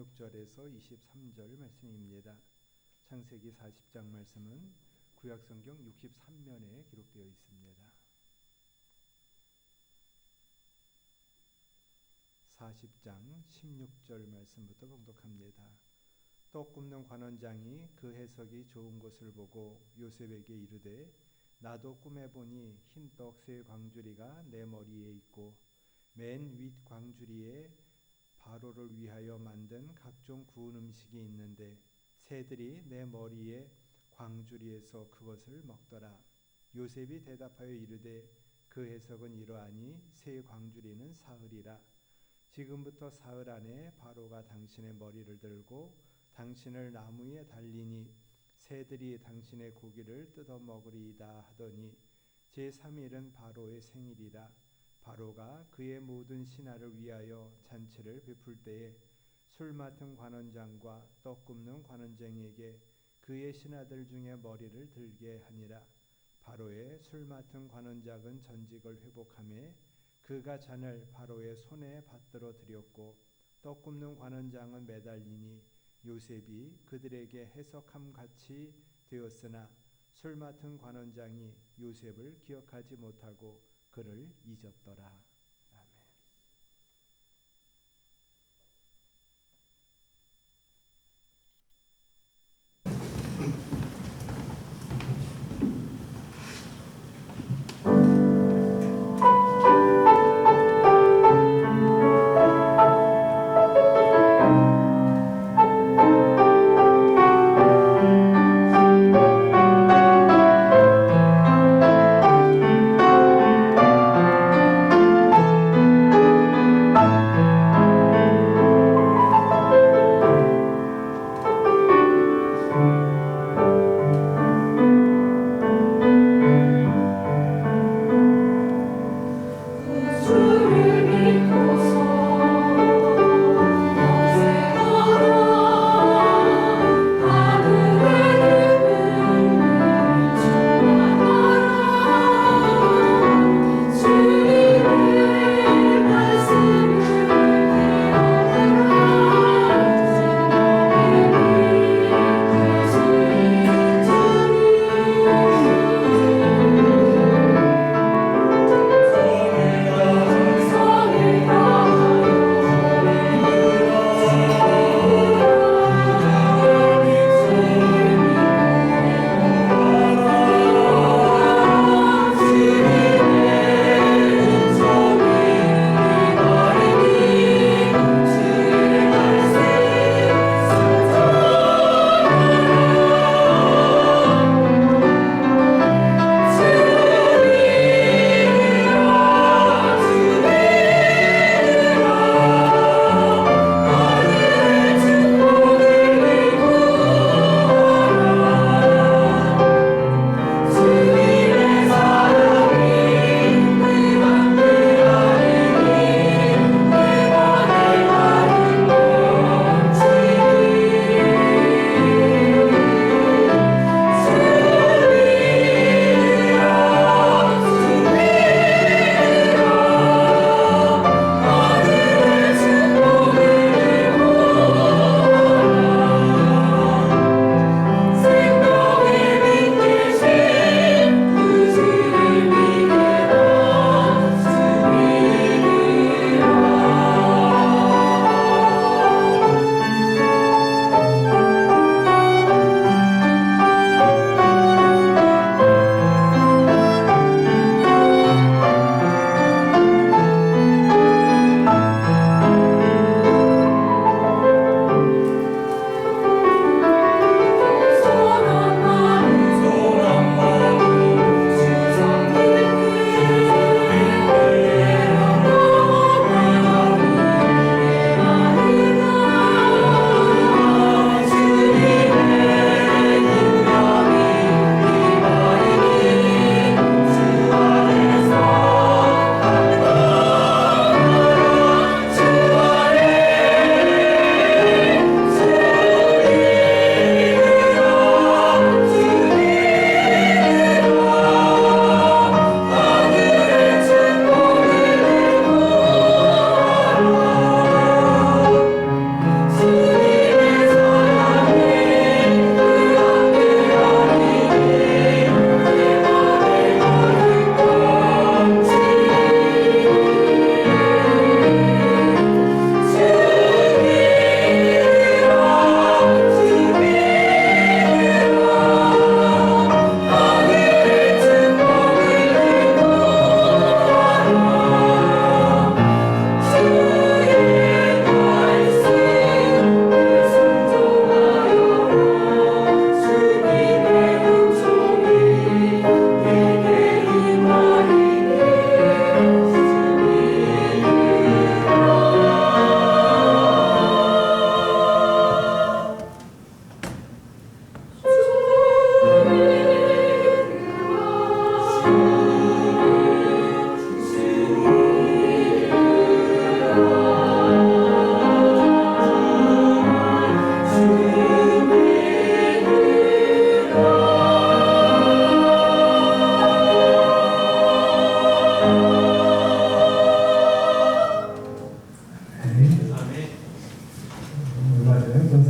16절에서 23절 말씀입니다. 창세기 40장 말씀은 구약성경 63면에 기록되어 있습니다. 40장 16절 말씀부터 봉독합니다. 떡 굽는 관원장이 그 해석이 좋은 것을 보고 요셉에게 이르되 나도 꿈에 보니 흰 떡 세 광주리가 내 머리에 있고 맨 윗 광주리에 바로를 위하여 만든 각종 구운 음식이 있는데 새들이 내 머리에 광주리에서 그것을 먹더라. 요셉이 대답하여 이르되 그 해석은 이러하니 새 광주리는 사흘이라. 지금부터 사흘 안에 바로가 당신의 머리를 들고 당신을 나무에 달리니 새들이 당신의 고기를 뜯어 먹으리이다 하더니 제3일은 바로의 생일이라. 바로가 그의 모든 신하를 위하여 잔치를 베풀 때에 술 맡은 관원장과 떡 굽는 관원장에게 그의 신하들 중에 머리를 들게 하니라. 바로의 술 맡은 관원장은 전직을 회복하며 그가 잔을 바로의 손에 받들어 드렸고 떡 굽는 관원장은 매달리니 요셉이 그들에게 해석함 같이 되었으나 술 맡은 관원장이 요셉을 기억하지 못하고 그를 잊었더라. 아멘.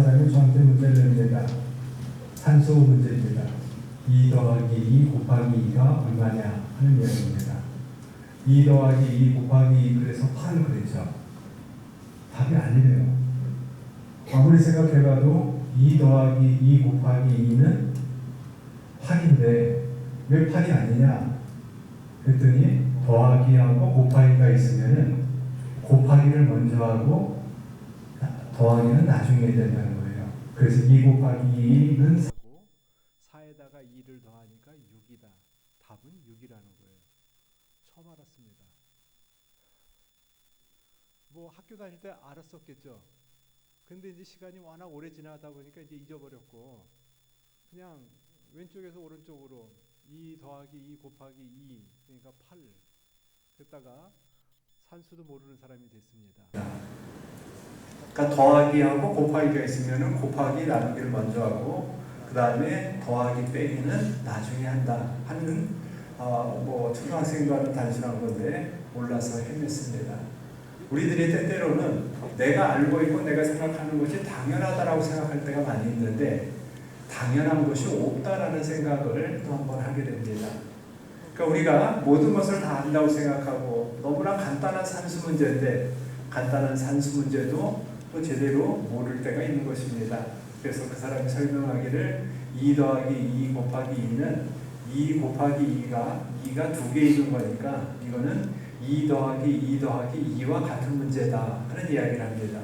사람이 저한테 문제를 냅니다. 산수 문제입니다. 2 더하기 2 곱하기 2가 얼마냐 하는 이야기입니다. 2 더하기 2 곱하기 2 그래서 8 그랬죠. 답이 아니래요. 아무리 생각해봐도 2 더하기 2 곱하기 2는 8인데 왜 8이 아니냐 그랬더니 더하기하고 곱하기가 있으면은 곱하기를 먼저 하고 더하기는 나중에 해야 된다는 거예요. 그래서 2 곱하기 2는 4에다가 2를 더하니까 6이다. 답은 6이라는 거예요. 처음 알았습니다. 뭐 학교 다닐 때 알았었겠죠. 근데 이제 시간이 워낙 오래 지나다 보니까 이제 잊어버렸고 그냥 왼쪽에서 오른쪽으로 2 더하기 2 곱하기 2 그러니까 8 그랬다가 산수도 모르는 사람이 됐습니다. 그러니까 더하기하고 곱하기가 있으면 곱하기 나누기를 먼저 하고 그 다음에 더하기 빼기는 나중에 한다 하는 뭐 초등학생도 하는 단순한 건데 몰라서 헤맸습니다. 우리들이 때때로는 내가 알고 있고 내가 생각하는 것이 당연하다라고 생각할 때가 많이 있는데 당연한 것이 없다라는 생각을 또 한번 하게 됩니다. 그러니까 우리가 모든 것을 다 안다고 생각하고 너무나 간단한 산수 문제인데 간단한 산수 문제도 또 제대로 모를 때가 있는 것입니다. 그래서 그 사람이 설명하기를 2 더하기 2 곱하기 2는 2 곱하기 2가 2개 있는 거니까 이거는 2 더하기 2 더하기 2와 같은 문제다 하는 이야기를 합니다.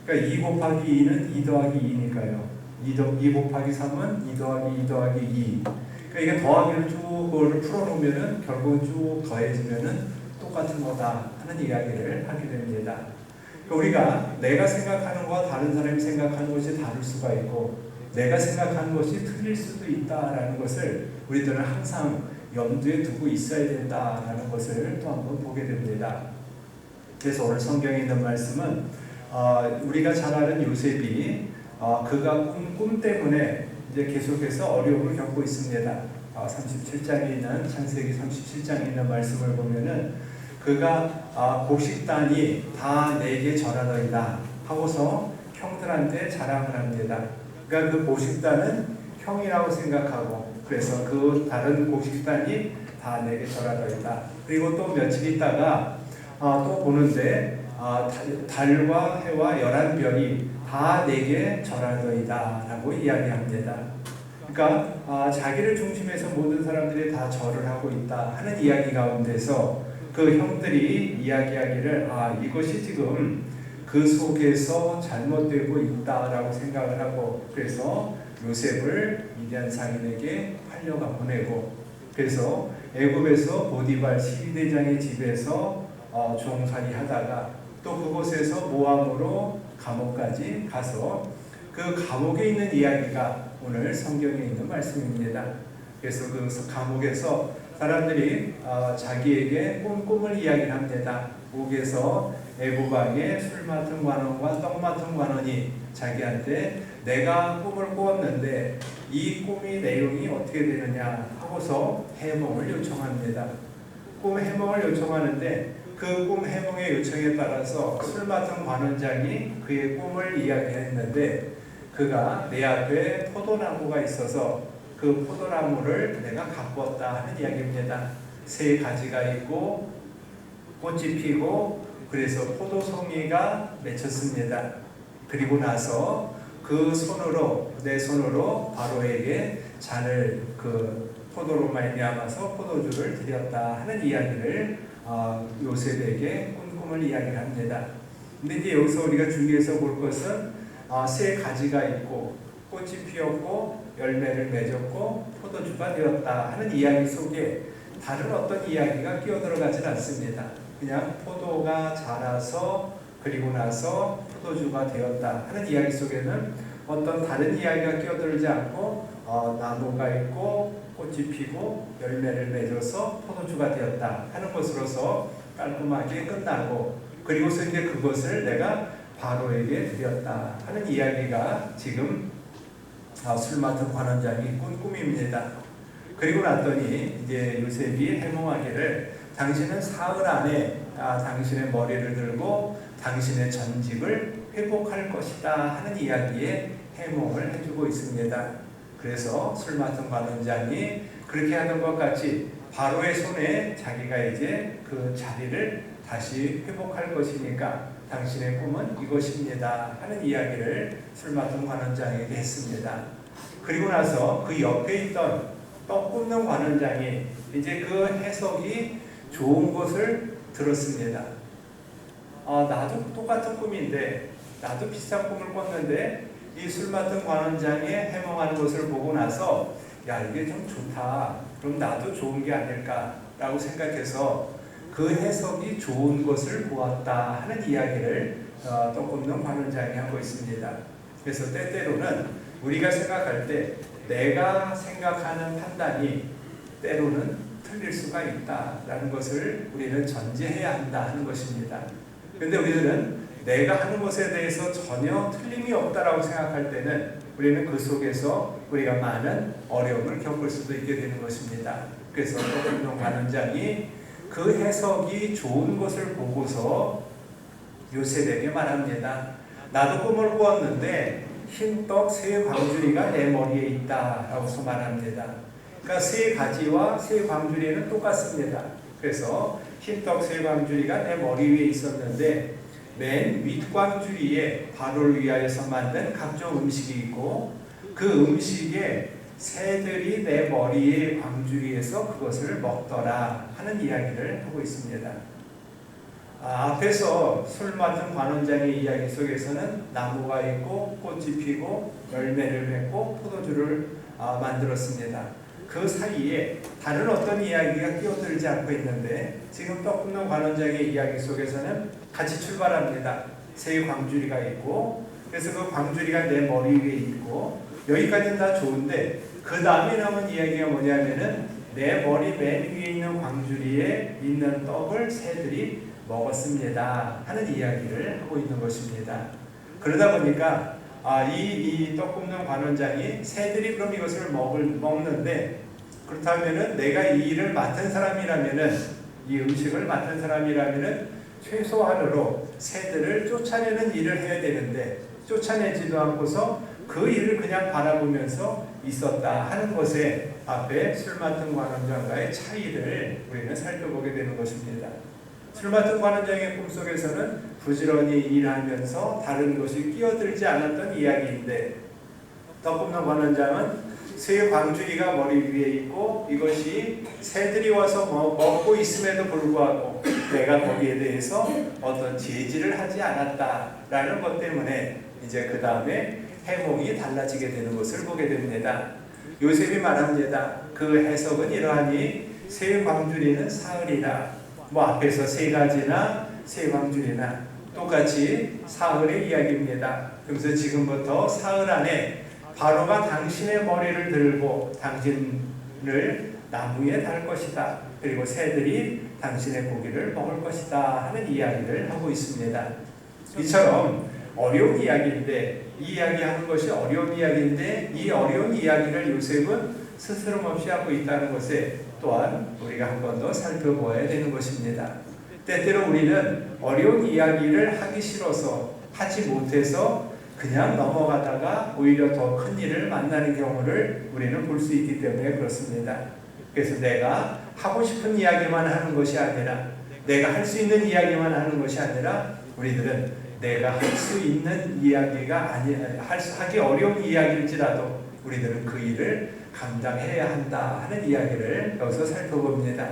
그러니까 2 곱하기 2는 2 더하기 2니까요. 2 곱하기 3은 2 더하기 2 더하기 2. 그러니까 이게 더하기를 쭉 그거를 풀어놓으면은 결국은 쭉 더해지면은 똑같은 거다 하는 이야기를 하게 됩니다. 그러니까 우리가 내가 생각하는 것과 다른 사람이 생각하는 것이 다를 수가 있고 내가 생각하는 것이 틀릴 수도 있다라는 것을 우리들은 항상 염두에 두고 있어야 된다라는 것을 또 한번 보게 됩니다. 그래서 오늘 성경에 있는 말씀은 우리가 잘 아는 요셉이 그가 꿈 때문에 이제 계속해서 어려움을 겪고 있습니다. 37장에 있는 창세기 37장에 있는 말씀을 보면은 그가 곡식단이 다 내게 절하더이다 하고서 형들한테 자랑을 합니다. 그러니까 그 곡식단은 형이라고 생각하고 그래서 그 다른 곡식단이 다 내게 절하더이다. 그리고 또 며칠 있다가 또 보는데 달과 해와 11별이 다 내게 절하더이다 라고 이야기합니다. 그러니까 자기를 중심해서 모든 사람들이 다 절을 하고 있다 하는 이야기 가운데서 그 형들이 이야기하기를 이것이 지금 그 속에서 잘못되고 있다라고 생각을 하고 그래서 요셉을 미디안 상인에게 팔려가 보내고 그래서 애굽에서 보디발 시리대장의 집에서 종살이 하다가 또 그곳에서 모함으로 감옥까지 가서 그 감옥에 있는 이야기가 오늘 성경에 있는 말씀입니다. 그래서 그 감옥에서 사람들이 자기에게 꿈을 이야기합니다. 옥에서 애굽왕의 술 맡은 관원과 떡 맡은 관원이 자기한테 내가 꿈을 꾸었는데 이 꿈의 내용이 어떻게 되느냐 하고서 해몽을 요청합니다. 꿈 해몽을 요청하는데 그 꿈 해몽의 요청에 따라서 술 맡은 관원장이 그의 꿈을 이야기했는데 그가 내 앞에 포도나무가 있어서 그 포도나무를 내가 가꾸었다 하는 이야기입니다. 세 가지가 있고 꽃이 피고 그래서 포도송이가 맺혔습니다. 그리고 나서 그 손으로 내 손으로 바로에게 잔을 그 포도로 말미암아서 포도주를 드렸다 하는 이야기를 요셉에게 꿈을 이야기를 합니다. 근데 이제 여기서 우리가 주의해서 볼 것은 세 가지가 있고 꽃이 피었고 열매를 맺었고 포도주가 되었다 하는 이야기 속에 다른 어떤 이야기가 끼어들어가진 않습니다. 그냥 포도가 자라서 그리고 나서 포도주가 되었다 하는 이야기 속에는 어떤 다른 이야기가 끼어들지 않고 나무가 있고 꽃이 피고 열매를 맺어서 포도주가 되었다 하는 것으로서 깔끔하게 끝나고 그리고서 이제 그것을 내가 바로에게 드렸다 하는 이야기가 지금 술 맡은 관원장이 꾼 꿈입니다. 그리고 났더니 이제 요셉이 해몽하기를 당신은 사흘 안에 당신의 머리를 들고 당신의 전직을 회복할 것이다 하는 이야기에 해몽을 해주고 있습니다. 그래서 술 맡은 관원장이 그렇게 하는 것 같이 바로의 손에 자기가 이제 그 자리를 다시 회복할 것이니까 당신의 꿈은 이것입니다 하는 이야기를 술 맡은 관원장에게 했습니다. 그리고 나서 그 옆에 있던 떡 굽는 관원장이 이제 그 해석이 좋은 것을 들었습니다. 나도 똑같은 꿈인데, 나도 비슷한 꿈을 꿨는데 이 술 맡은 관원장이 해몽하는 것을 보고 나서 야, 이게 좀 좋다, 그럼 나도 좋은 게 아닐까라고 생각해서 그 해석이 좋은 것을 보았다 하는 이야기를 떡 굽는 관원장이 하고 있습니다. 그래서 때때로는 우리가 생각할 때 내가 생각하는 판단이 때로는 틀릴 수가 있다라는 것을 우리는 전제해야 한다 하는 것입니다. 그런데 우리들은 내가 하는 것에 대해서 전혀 틀림이 없다라고 생각할 때는 우리는 그 속에서 우리가 많은 어려움을 겪을 수도 있게 되는 것입니다. 그래서 떡 관원장이 그 해석이 좋은 것을 보고서 요셉에게 말합니다. 나도 꿈을 꾸었는데 흰떡 세 광주리가 내 머리에 있다 라고서 말합니다. 그러니까 세 가지와 세 광주리는 똑같습니다. 그래서 흰떡 세 광주리가 내 머리 위에 있었는데 맨 윗광주리에 바로를 위하여서 만든 각종 음식이 있고 그 음식에 새들이 내 머리의 광주리에서 그것을 먹더라 하는 이야기를 하고 있습니다. 앞에서 술 맡은 관원장의 이야기 속에서는 나무가 있고 꽃이 피고 열매를 맺고 포도주를 만들었습니다. 그 사이에 다른 어떤 이야기가 끼어들지 않고 있는데 지금 떡 굽는 관원장의 이야기 속에서는 같이 출발합니다. 세 광주리가 있고 그래서 그 광주리가 내 머리 위에 있고 여기까지는 다 좋은데 그 다음에 나온 이야기가 뭐냐면은 내 머리 맨 위에 있는 광주리에 있는 떡을 새들이 먹었습니다 하는 이야기를 하고 있는 것입니다. 그러다 보니까 이 떡 굽는 관원장이 새들이 그럼 이것을 먹는데 그렇다면은 내가 이 일을 맡은 사람이라면은 이 음식을 맡은 사람이라면은 최소한으로 새들을 쫓아내는 일을 해야 되는데 쫓아내지도 않고서 그 일을 그냥 바라보면서 있었다 하는 것에 앞에 술 맡은 관원장과의 차이를 우리는 살펴보게 되는 것입니다. 술 맡은 관원장의 꿈속에서는 부지런히 일하면서 다른 것이 끼어들지 않았던 이야기인데 떡 굽는 관원장은 새 광주리가 머리 위에 있고 이것이 새들이 와서 먹고 있음에도 불구하고 내가 거기에 대해서 어떤 제지를 하지 않았다라는 것 때문에 이제 그 다음에 해몽이 달라지게 되는 것을 보게 됩니다. 요셉이 말합니다. 그 해석은 이러하니 새 광주리는 사흘이라. 앞에서 세 가지나 세 광주리나 똑같이 사흘의 이야기입니다. 그래서 지금부터 사흘 안에 바로가 당신의 머리를 들고 당신을 나무에 달 것이다. 그리고 새들이 당신의 고기를 먹을 것이다 하는 이야기를 하고 있습니다. 이처럼 어려운 이야기인데 이 이야기하는 것이 어려운 이야기인데 이 어려운 이야기를 요셉은 스스럼없이 하고 있다는 것에 또한 우리가 한 번 더 살펴보아야 되는 것입니다. 때때로 우리는 어려운 이야기를 하기 싫어서 하지 못해서 그냥 넘어가다가 오히려 더 큰 일을 만나는 경우를 우리는 볼 수 있기 때문에 그렇습니다. 그래서 내가 하고 싶은 이야기만 하는 것이 아니라 내가 할 수 있는 이야기만 하는 것이 아니라 우리들은 내가 할 수 있는 이야기가 하기 어려운 이야기일지라도 우리들은 그 일을 감당해야 한다 하는 이야기를 여기서 살펴봅니다.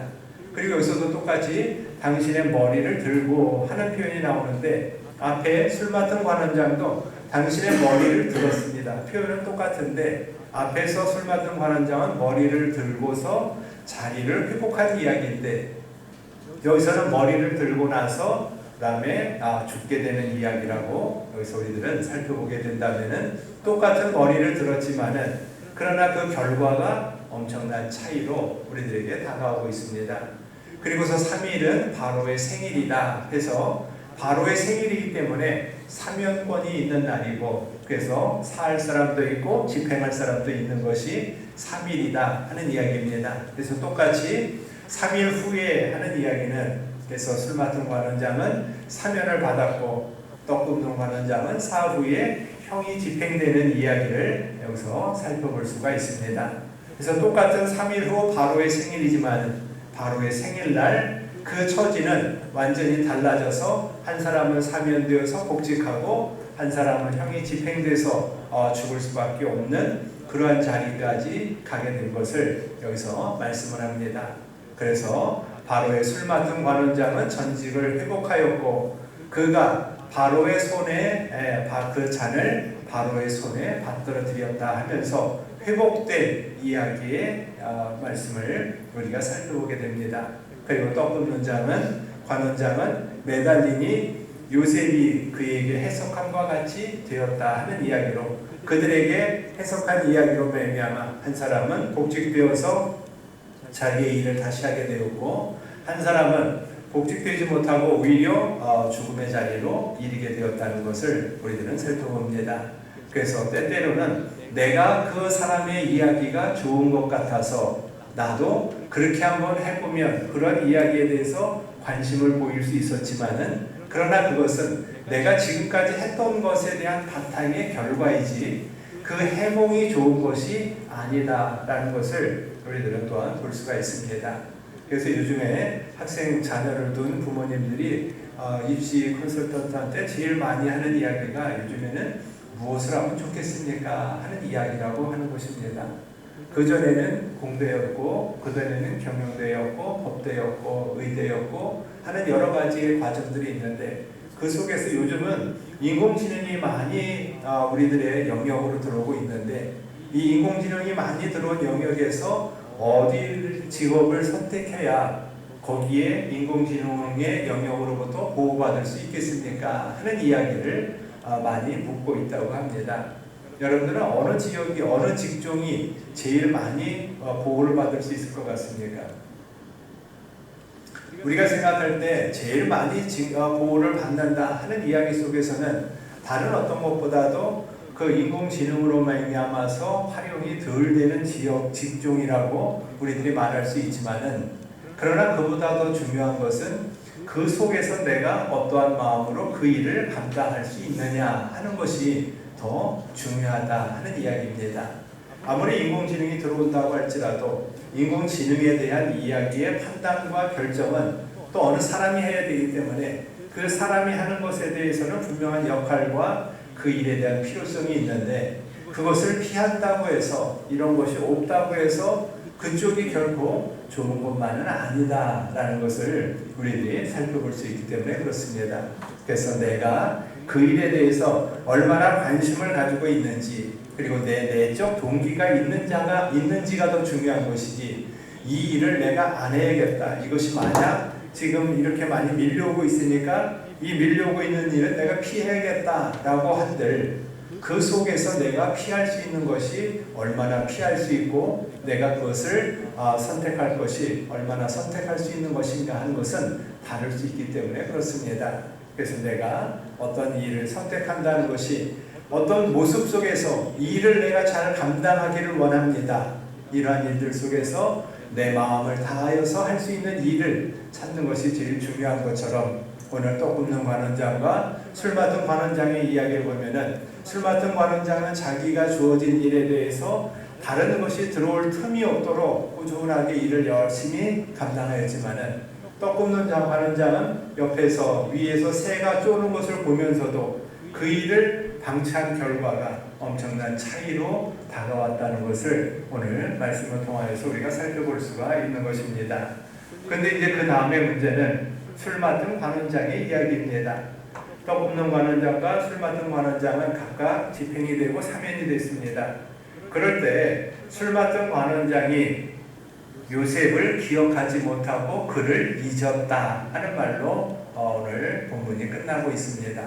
그리고 여기서도 똑같이 당신의 머리를 들고 하는 표현이 나오는데 앞에 술 맡은 관원장도 당신의 머리를 들었습니다. 표현은 똑같은데 앞에서 술 맡은 관원장은 머리를 들고서 자리를 회복한 이야기인데 여기서는 머리를 들고 나서 그 다음에 죽게 되는 이야기라고 여기서 우리들은 살펴보게 된다면은 똑같은 머리를 들었지만은 그러나 그 결과가 엄청난 차이로 우리들에게 다가오고 있습니다. 그리고서 3일은 바로의 생일이다 해서 바로의 생일이기 때문에 사면권이 있는 날이고 그래서 사할 사람도 있고 집행할 사람도 있는 것이 3일이다 하는 이야기입니다. 그래서 똑같이 3일 후에 하는 이야기는 그래서 술 맡은 관원장은 사면을 받았고 떡 굽는 관원장은 사후에 형이 집행되는 이야기를 여기서 살펴볼 수가 있습니다. 그래서 똑같은 3일 후 바로의 생일이지만 바로의 생일날 그 처지는 완전히 달라져서 한 사람은 사면되어서 복직하고 한 사람은 형이 집행돼서 죽을 수밖에 없는 그러한 자리까지 가게 된 것을 여기서 말씀을 합니다. 그래서 바로의 술 맡은 관원장은 전직을 회복하였고 그가 바로의 손에 그 잔을 바로의 손에 받들어 드렸다 하면서 회복된 이야기의 말씀을 우리가 살펴보게 됩니다. 그리고 떡 굽는 관원장은 매달리니 요셉이 그에게 해석함과 같이 되었다 하는 이야기로 그들에게 해석한 이야기로 말미암아 한 사람은 복직되어서 자기의 일을 다시 하게 되었고 한 사람은 복직되지 못하고 오히려 죽음의 자리로 이르게 되었다는 것을 우리들은 살펴봅니다. 그래서 때때로는 내가 그 사람의 이야기가 좋은 것 같아서 나도 그렇게 한번 해보면 그런 이야기에 대해서 관심을 보일 수 있었지만은 그러나 그것은 내가 지금까지 했던 것에 대한 바탕의 결과이지 그 해몽이 좋은 것이 아니다라는 것을 우리들은 또한 볼 수가 있습니다. 그래서 요즘에 학생 자녀를 둔 부모님들이 입시 컨설턴트한테 제일 많이 하는 이야기가 요즘에는 무엇을 하면 좋겠습니까? 하는 이야기라고 하는 것입니다. 그전에는 공대였고 그전에는 경영대였고 법대였고 의대였고 하는 여러 가지의 과정들이 있는데 그 속에서 요즘은 인공지능이 많이 우리들의 영역으로 들어오고 있는데 이 인공지능이 많이 들어온 영역에서 어디 직업을 선택해야 거기에 인공지능의 영역으로부터 보호받을 수 있겠습니까? 하는 이야기를 많이 묻고 있다고 합니다. 여러분들은 어느 지역이 어느 직종이 제일 많이 보호를 받을 수 있을 것 같습니까? 우리가 생각할 때 제일 많이 보호를 받는다 하는 이야기 속에서는 다른 어떤 것보다도 그 인공지능으로 말미암아서 활용이 덜 되는 지역 직종이라고 우리들이 말할 수 있지만은 그러나 그보다 더 중요한 것은 그 속에서 내가 어떠한 마음으로 그 일을 감당할 수 있느냐 하는 것이 더 중요하다 하는 이야기입니다. 아무리 인공지능이 들어온다고 할지라도 인공지능에 대한 이야기의 판단과 결정은 또 어느 사람이 해야 되기 때문에 그 사람이 하는 것에 대해서는 분명한 역할과 그 일에 대한 필요성이 있는데 그것을 피한다고 해서 이런 것이 없다고 해서 그쪽이 결코 좋은 것만은 아니다라는 것을 우리들이 살펴볼 수 있기 때문에 그렇습니다. 그래서 내가 그 일에 대해서 얼마나 관심을 가지고 있는지 그리고 내 내적 동기가 있는지가 더 중요한 것이지 이 일을 내가 안 해야겠다. 이것이 만약 지금 이렇게 많이 밀려오고 있으니까 이 밀려오고 있는 일은 내가 피해야겠다라고 한들 그 속에서 내가 피할 수 있는 것이 얼마나 피할 수 있고 내가 그것을 선택할 것이 얼마나 선택할 수 있는 것인가 하는 것은 다를 수 있기 때문에 그렇습니다. 그래서 내가 어떤 일을 선택한다는 것이 어떤 모습 속에서 이 일을 내가 잘 감당하기를 원합니다. 이러한 일들 속에서 내 마음을 다하여서 할 수 있는 일을 찾는 것이 제일 중요한 것처럼 오늘 떡 굽는 관원장과 술 맡은 관원장의 이야기를 보면은 술 맡은 관원장은 자기가 주어진 일에 대해서 다른 것이 들어올 틈이 없도록 꾸준하게 일을 열심히 감당하였지만은 떡 굽는 관원장은 옆에서 위에서 새가 쪼는 것을 보면서도 그 일을 방치한 결과가 엄청난 차이로 다가왔다는 것을 오늘 말씀을 통하여서 우리가 살펴볼 수가 있는 것입니다. 그런데 이제 그 다음의 문제는 술 맡은 관원장의 이야기입니다. 떡 굽는 관원장과 술 맡은 관원장은 각각 집행이 되고 사면이 됐습니다. 그럴 때 술 맡은 관원장이 요셉을 기억하지 못하고 그를 잊었다 하는 말로 오늘 본문이 끝나고 있습니다.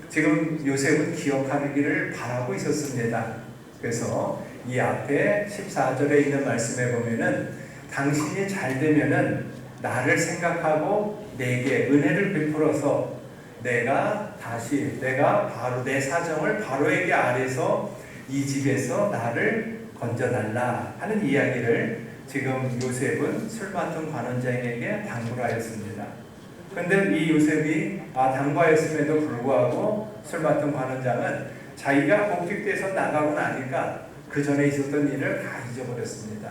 지금 요셉은 기억하기를 바라고 있었습니다. 그래서 이 앞에 14절에 있는 말씀에 보면은 당신이 잘 되면은 나를 생각하고 내게 은혜를 베풀어서 내가 바로 내 사정을 바로에게 아뢰서 이 집에서 나를 건져달라 하는 이야기를 지금 요셉은 술 맡은 관원장에게 당부하였습니다. 근데 이 요셉이 당과였음에도 불구하고 술 맡은 관원장은 자기가 복직돼서 나가고 나니까 그 전에 있었던 일을 다 잊어버렸습니다.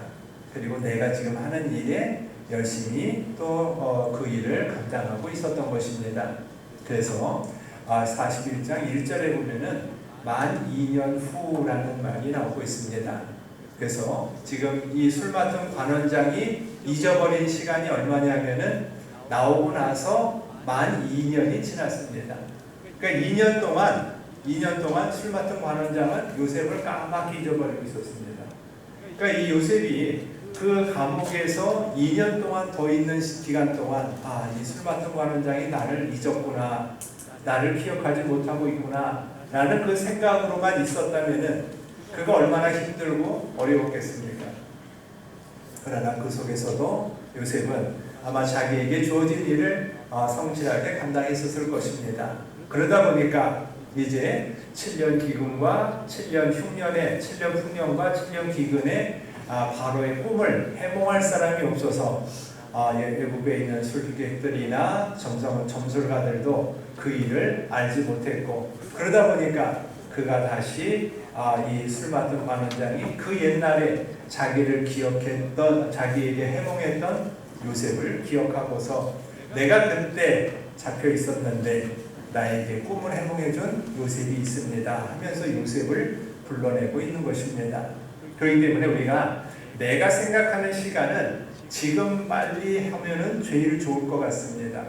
그리고 내가 지금 하는 일에 열심히 또 그 일을 감당하고 있었던 것입니다. 그래서 41장 1절에 보면은 만 2년 후라는 말이 나오고 있습니다. 그래서 지금 이 술 맡은 관원장이 잊어버린 시간이 얼마냐면은 나오고 나서 만 2년이 지났습니다. 그러니까 2년 동안 술 맡은 관원장은 요셉을 까맣게 잊어버리고 있었습니다. 그러니까 이 요셉이 그 감옥에서 2년 동안 더 있는 기간 동안 이 술 맡은 관원장이 나를 잊었구나, 나를 기억하지 못하고 있구나 라는 그 생각으로만 있었다면은 그가 얼마나 힘들고 어려웠겠습니까? 그러나 그 속에서도 요셉은 아마 자기에게 주어진 일을 성실하게 감당했었을 것입니다. 그러다 보니까 이제 7년 기근과 7년 흉년에 7년 풍년과 7년 기근에 바로의 꿈을 해몽할 사람이 없어서 외국에 있는 술객들이나 점술가들도 그 일을 알지 못했고, 그러다 보니까 그가 다시 이 술 맡은 관원장이 그 옛날에 자기를 기억했던, 자기에게 해몽했던 요셉을 기억하고서 내가 그때 잡혀 있었는데 나에게 꿈을 해몽해준 요셉이 있습니다 하면서 요셉을 불러내고 있는 것입니다. 그렇기 때문에 우리가 내가 생각하는 시간은 지금 빨리 하면은 제일 좋을 것 같습니다.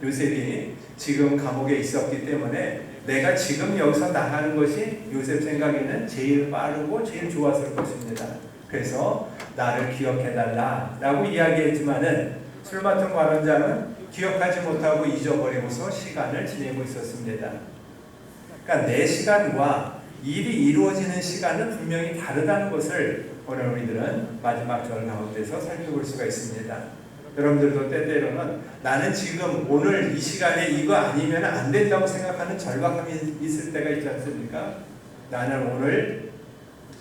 요셉이 지금 감옥에 있었기 때문에 내가 지금 여기서 나가는 것이 요셉 생각에는 제일 빠르고 제일 좋았을 것입니다. 그래서 나를 기억해달라 라고 이야기했지만은 술 맡은 관원장은 기억하지 못하고 잊어버리고서 시간을 지내고 있었습니다. 그러니까 내 시간과 일이 이루어지는 시간은 분명히 다르다는 것을 오늘 우리들은 마지막 절 가운데서 살펴볼 수가 있습니다. 여러분들도 때때로는 나는 지금 오늘 이 시간에 이거 아니면 안 된다고 생각하는 절박함이 있을 때가 있지 않습니까? 나는 오늘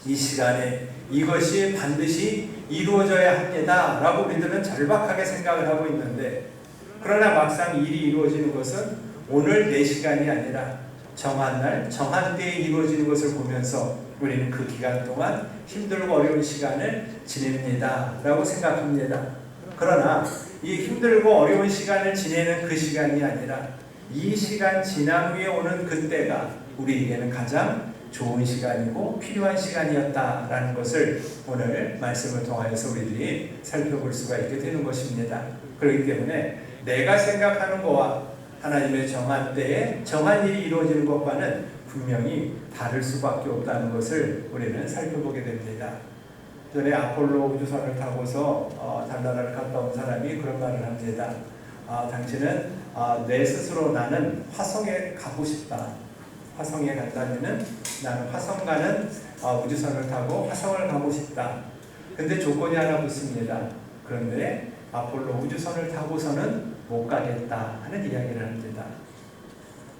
이 시간에 이것이 반드시 이루어져야 합니다 라고 우리들은 절박하게 생각을 하고 있는데, 그러나 막상 일이 이루어지는 것은 오늘 내 시간이 아니라 정한 날, 정한 때에 이루어지는 것을 보면서 우리는 그 기간 동안 힘들고 어려운 시간을 지냅니다 라고 생각합니다. 그러나 이 힘들고 어려운 시간을 지내는 그 시간이 아니라 이 시간 지난 후에 오는 그때가 우리에게는 가장 좋은 시간이고 필요한 시간이었다라는 것을 오늘 말씀을 통하여서 우리들이 살펴볼 수가 있게 되는 것입니다. 그렇기 때문에 내가 생각하는 것과 하나님의 정한 때에 정한 일이 이루어지는 것과는 분명히 다를 수밖에 없다는 것을 우리는 살펴보게 됩니다. 전에 아폴로 우주선을 타고서 달나라를 갔다 온 사람이 그런 말을 합니다. 당신은 내 스스로 나는 화성에 가고 싶다. 화성에 간다면은 나는 화성 가는 우주선을 타고 화성을 가고 싶다. 근데 조건이 하나 붙습니다. 그런데 아폴로 우주선을 타고서는 못 가겠다 하는 이야기를 합니다.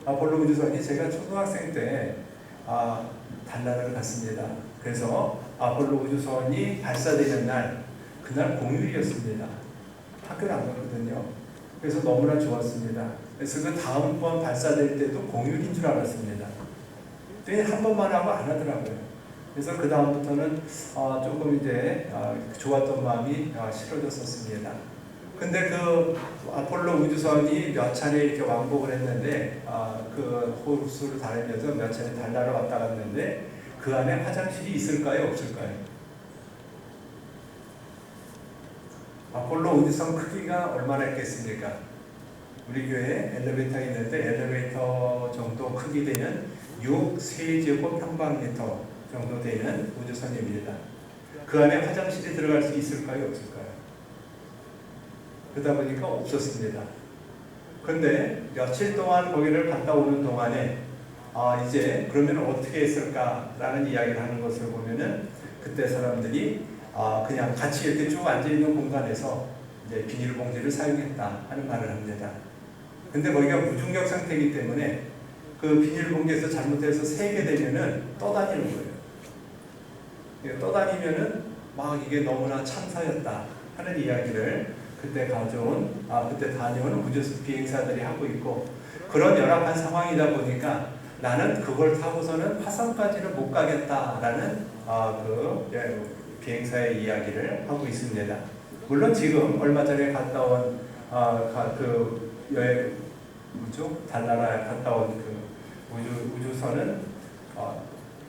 아폴로 우주선이 제가 초등학생 때 달나라를 갔습니다. 그래서 아폴로 우주선이 발사되는 날, 그날 공휴일이었습니다. 학교를 안 갔거든요. 그래서 너무나 좋았습니다. 그래서 그 다음번 발사될 때도 공휴일인 줄 알았습니다. 그랬더니 한 번만 하고 안 하더라고요. 그래서 그 다음부터는 조금 이제 좋았던 마음이 싫어졌었습니다. 근데 그 아폴로 우주선이 몇 차례 이렇게 왕복을 했는데 그 호수를 다니면서 몇 차례 달나라 왔다 갔는데 그 안에 화장실이 있을까요? 없을까요? 아폴로 우주선 크기가 얼마나 있겠습니까? 우리 교회에 엘리베이터 있는데 엘리베이터 정도 크기 되는 6세제곱 평방미터 정도 되는 우주선입니다. 그 안에 화장실이 들어갈 수 있을까요? 없을까요? 그러다 보니까 없었습니다. 근데 며칠 동안 거기를 갔다 오는 동안에 이제 그러면 어떻게 했을까라는 이야기를 하는 것을 보면은 그때 사람들이 그냥 같이 이렇게 쭉 앉아있는 공간에서 이제 비닐봉지를 사용했다 하는 말을 합니다. 근데 거기가 무중력 상태이기 때문에 그 비닐봉지에서 잘못해서 새게 되면은 떠다니는 거예요. 떠다니면은 막 이게 너무나 참사였다 하는 이야기를 그때 그때 다녀온 우주 비행사들이 하고 있고, 그런 열악한 상황이다 보니까 나는 그걸 타고서는 화성까지는 못 가겠다라는 비행사의 이야기를 하고 있습니다. 물론 지금 얼마 전에 갔다 온 여행 달나라 갔다 온 그 우주선은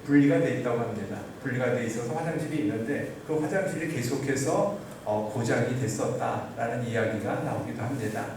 분리가 돼 있다고 합니다. 분리가 돼 있어서 화장실이 있는데 그 화장실이 계속해서 고장이 됐었다라는 이야기가 나오기도 합니다.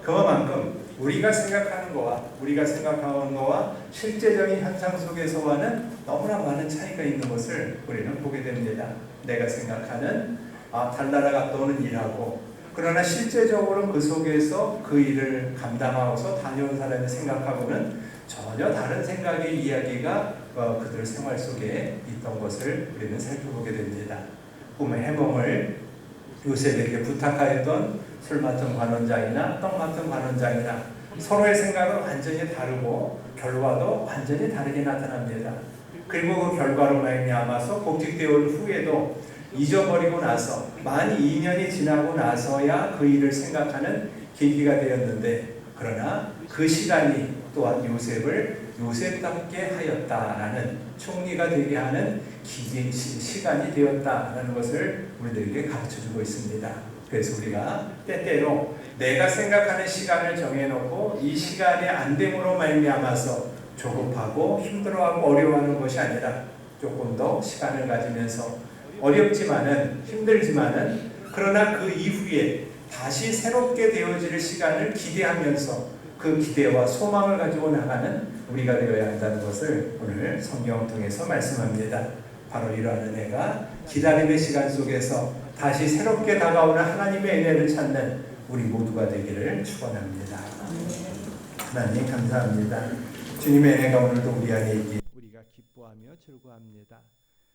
그만큼 우리가 생각하는 거와 실제적인 현상 속에서와는 너무나 많은 차이가 있는 것을 우리는 보게 됩니다. 내가 생각하는 달나라 갔다 오는 일하고, 그러나 실제적으로 그 속에서 그 일을 감당하고서 다녀온 사람이 생각하고는 전혀 다른 생각의 이야기가 그들 생활 속에 있던 것을 우리는 살펴보게 됩니다. 꿈의 해몽을 요셉에게 부탁하였던 술 맡은 관원장이나 떡 맡은 관원장이나 서로의 생각은 완전히 다르고 결과도 완전히 다르게 나타납니다. 그리고 그 결과로 말미암아서 복직되어 올 후에도 잊어버리고 나서 만 2년이 지나고 나서야 그 일을 생각하는 계기가 되었는데, 그러나 그 시간이 또한 요셉을 요셉답게 하였다라는, 총리가 되게 하는 시간이 되었다라는 것을 우리들에게 가르쳐주고 있습니다. 그래서 우리가 때때로 내가 생각하는 시간을 정해놓고 이 시간의 안됨으로 말미암아서 조급하고 힘들어하고 어려워하는 것이 아니라 조금 더 시간을 가지면서 어렵지만은 힘들지만은 그러나 그 이후에 다시 새롭게 되어질 시간을 기대하면서 그 기대와 소망을 가지고 나가는 우리가 되어야 한다는 것을 오늘 성경을 통해서 말씀합니다. 바로 이러한 은혜가 기다림의 시간 속에서 다시 새롭게 다가오는 하나님의 은혜를 찾는 우리 모두가 되기를 축원합니다. 하나님 감사합니다. 주님의 은혜가 오늘도 우리 안에 있기에 우리가 기뻐하며 즐거워합니다.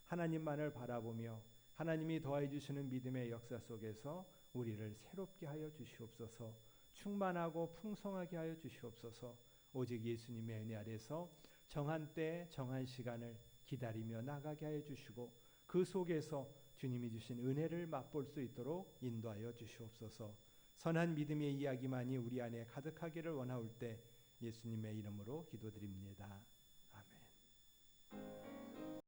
하나님만을 바라보며 하나님이 더해 주시는 믿음의 역사 속에서 우리를 새롭게 하여 주시옵소서. 충만하고 풍성하게 하여 주시옵소서. 오직 예수님의 은혜 아래서 정한 때 정한 시간을 기다리며 나가게 하여 주시고, 그 속에서 주님이 주신 은혜를 맛볼 수 있도록 인도하여 주시옵소서. 선한 믿음의 이야기만이 우리 안에 가득하기를 원하올 때 예수님의 이름으로 기도드립니다. 아멘.